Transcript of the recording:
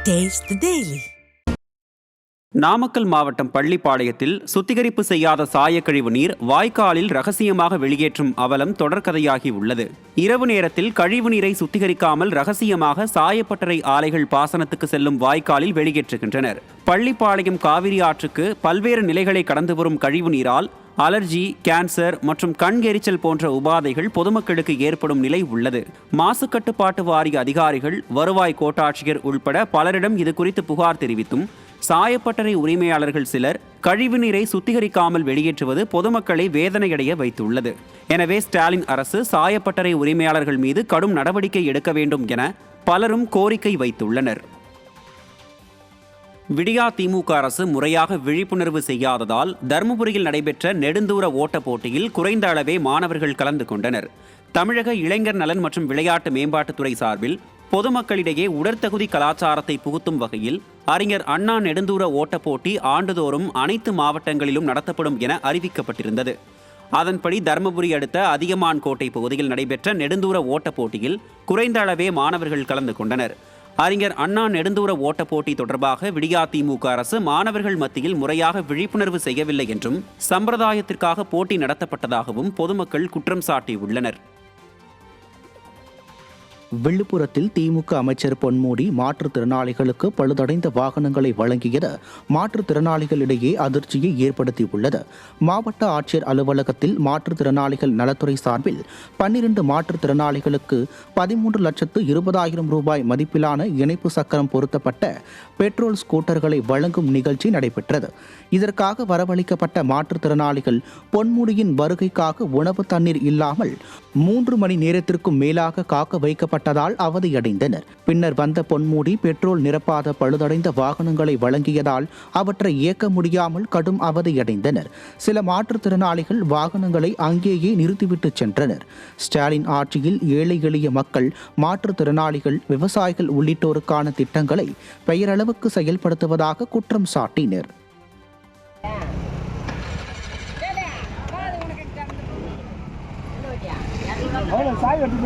Taste the Daily. Namakkal மாவட்டம் பள்ளிப்பாளையத்தில் சுத்திகரிப்பு செய்யாத சாயக்கழிவு நீர் வாய்க்காலில் ரகசியமாக வெளியேற்றும் அவலம் தொடர்கதையாகி உள்ளது. இரவு நேரத்தில் கழிவு நீரை சுத்திகரிக்காமல் ரகசியமாக சாயப்பட்டறை ஆலைகள் பாசனத்துக்கு செல்லும் வாய்க்காலில் வெளியேற்றுகின்றனர். பள்ளிப்பாளையம் காவிரி ஆற்றுக்கு பல்வேறு நிலைகளை கடந்து வரும் கழிவு நீரால் அலர்ஜி, கேன்சர் மற்றும் கண் எரிச்சல் போன்ற உபாதைகள் பொதுமக்களுக்கு ஏற்படும் நிலை உள்ளது. மாசு கட்டுப்பாட்டு வாரிய அதிகாரிகள், வருவாய் கோட்டாட்சியர் உள்பட பலரிடம் இது குறித்து புகார் தெரிவித்தும் சாயப்பட்டறை உரிமையாளர்கள் சிலர் கழிவு நீரை சுத்திகரிக்காமல் வெளியேற்றுவது பொதுமக்களை வேதனையடைய வைத்துள்ளது. எனவே ஸ்டாலின் அரசு சாயப்பட்டறை உரிமையாளர்கள் மீது கடும் நடவடிக்கை எடுக்க வேண்டும் என பலரும் கோரிக்கை வைத்துள்ளனர். விடியா திமுக அரசு முறையாக விழிப்புணர்வு செய்யாததால் தருமபுரியில் நடைபெற்ற நெடுந்தூர ஓட்ட போட்டியில் குறைந்த அளவே மாணவர்கள் கலந்து கொண்டனர். தமிழக இளைஞர் நலன் மற்றும் விளையாட்டு மேம்பாட்டுத்துறை சார்பில் பொதுமக்களிடையே உடற்தகுதி கலாச்சாரத்தை புகுத்தும் வகையில் அறிஞர் அண்ணா நெடுந்தூர ஓட்ட போட்டி ஆண்டுதோறும் அனைத்து மாவட்டங்களிலும் நடத்தப்படும் என அறிவிக்கப்பட்டிருந்தது. அதன்படி தருமபுரி அடுத்த அதியமான் கோட்டை பகுதியில் நடைபெற்ற நெடுந்தூர ஓட்ட போட்டியில் குறைந்த அளவே மாணவர்கள் கலந்து கொண்டனர். அறிஞர் அண்ணா நெடுந்தூர ஓட்ட போட்டி தொடர்பாக விடியா திமுக அரசு மாணவர்கள் மத்தியில் முறையாக விழிப்புணர்வு செய்யவில்லை என்றும் சம்பிரதாயத்திற்காக போட்டி நடத்தப்பட்டதாகவும் பொதுமக்கள் குற்றம் சாட்டியுள்ளனர். விழுப்புரத்தில் திமுக அமைச்சர் பொன்முடி மாற்றுத்திறனாளிகளுக்கு பழுதடைந்த வாகனங்களை வழங்கியது மாற்றுத்திறனாளிகளிடையே அதிர்ச்சியை ஏற்படுத்தியுள்ளது. மாவட்ட ஆட்சியர் அலுவலகத்தில் மாற்றுத்திறனாளிகள் நலத்துறை சார்பில் 12 மாற்றுத்திறனாளிகளுக்கு 13,20,000 ரூபாய் மதிப்பிலான இணைப்பு சக்கரம் பொருத்தப்பட்ட பெட்ரோல் ஸ்கூட்டர்களை வழங்கும் நிகழ்ச்சி நடைபெற்றது. இதற்காக வரவழைக்கப்பட்ட மாற்றுத்திறனாளிகள் பொன்முடியின் வருகைக்காக உணவு தண்ணீர் இல்லாமல் 3 மணி நேரத்திற்கும் மேலாக காக்க வைக்கப்பட்டதால் அவதியடைந்தனர். பின்னர் வந்த பொன்முடி பெட்ரோல் நிரப்பாத பழுதடைந்த வாகனங்களை வழங்கியதால் அவற்றை இயக்க முடியாமல் கடும் அவதியடைந்தனர். சில மாற்றுத்திறனாளிகள் வாகனங்களை அங்கேயே நிறுத்திவிட்டு சென்றனர். ஸ்டாலின் ஆட்சியில் ஏழை எளிய மக்கள், மாற்றுத்திறனாளிகள், விவசாயிகள் உள்ளிட்டோருக்கான திட்டங்களை பெயரளவுக்கு செயல்படுத்துவதாக குற்றம் சாட்டினர். சாய் வெட்டி